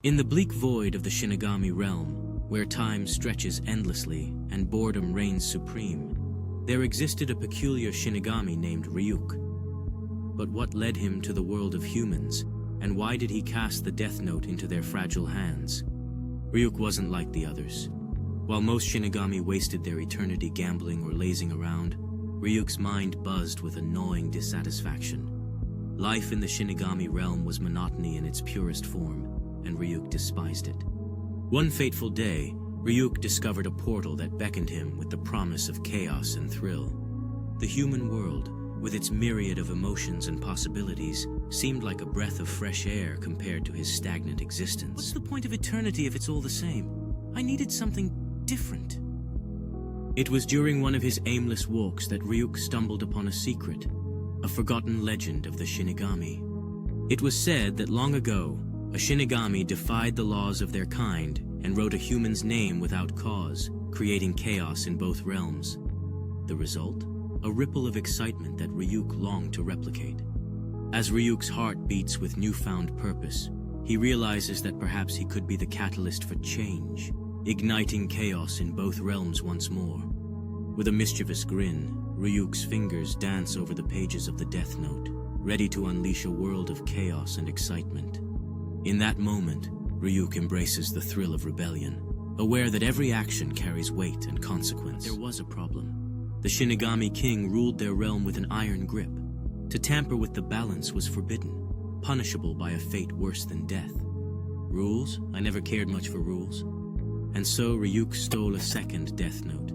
In the bleak void of the Shinigami realm, where time stretches endlessly and boredom reigns supreme, there existed a peculiar Shinigami named Ryuk. But what led him to the world of humans, and why did he cast the Death Note into their fragile hands? Ryuk wasn't like the others. While most Shinigami wasted their eternity gambling or lazing around, Ryuk's mind buzzed with a gnawing dissatisfaction. Life in the Shinigami realm was monotony in its purest form, and Ryuk despised it. One fateful day, Ryuk discovered a portal that beckoned him with the promise of chaos and thrill. The human world, with its myriad of emotions and possibilities, seemed like a breath of fresh air compared to his stagnant existence. What's the point of eternity if it's all the same? I needed something different. It was during one of his aimless walks that Ryuk stumbled upon a secret, a forgotten legend of the Shinigami. It was said that long ago, a Shinigami defied the laws of their kind and wrote a human's name without cause, creating chaos in both realms. The result? A ripple of excitement that Ryuk longed to replicate. As Ryuk's heart beats with newfound purpose, he realizes that perhaps he could be the catalyst for change, igniting chaos in both realms once more. With a mischievous grin, Ryuk's fingers dance over the pages of the Death Note, ready to unleash a world of chaos and excitement. In that moment, Ryuk embraces the thrill of rebellion, aware that every action carries weight and consequence. There was a problem. The Shinigami King ruled their realm with an iron grip. To tamper with the balance was forbidden, punishable by a fate worse than death. Rules? I never cared much for rules. And so Ryuk stole a second Death Note.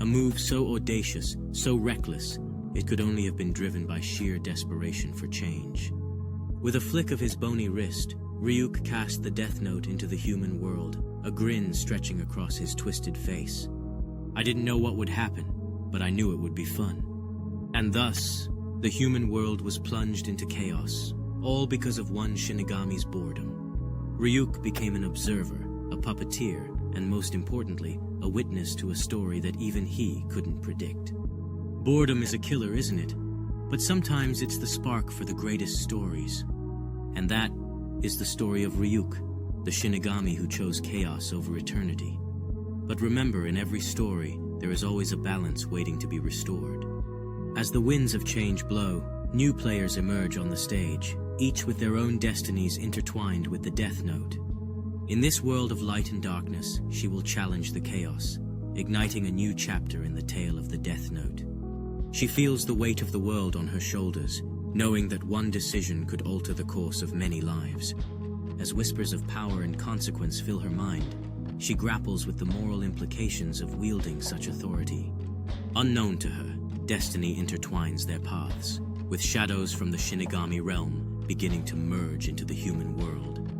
A move so audacious, so reckless, it could only have been driven by sheer desperation for change. With a flick of his bony wrist, Ryuk cast the Death Note into the human world, a grin stretching across his twisted face. I didn't know what would happen, but I knew it would be fun. And thus, the human world was plunged into chaos, all because of one Shinigami's boredom. Ryuk became an observer, a puppeteer, and most importantly, a witness to a story that even he couldn't predict. Boredom is a killer, isn't it? But sometimes it's the spark for the greatest stories. And that is the story of Ryuk, the Shinigami who chose chaos over eternity. But remember, in every story, there is always a balance waiting to be restored. As the winds of change blow, new players emerge on the stage, each with their own destinies intertwined with the Death Note. In this world of light and darkness, she will challenge the chaos, igniting a new chapter in the tale of the Death Note. She feels the weight of the world on her shoulders, knowing that one decision could alter the course of many lives. As whispers of power and consequence fill her mind, she grapples with the moral implications of wielding such authority. Unknown to her, destiny intertwines their paths, with shadows from the Shinigami realm beginning to merge into the human world.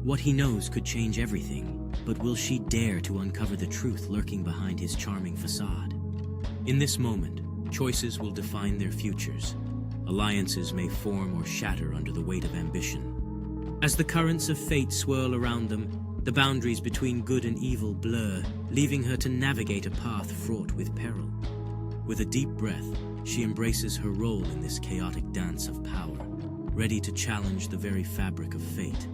What he knows could change everything, but will she dare to uncover the truth lurking behind his charming facade? In this moment, choices will define their futures. Alliances may form or shatter under the weight of ambition. As the currents of fate swirl around them, the boundaries between good and evil blur, leaving her to navigate a path fraught with peril. With a deep breath, she embraces her role in this chaotic dance of power, ready to challenge the very fabric of fate.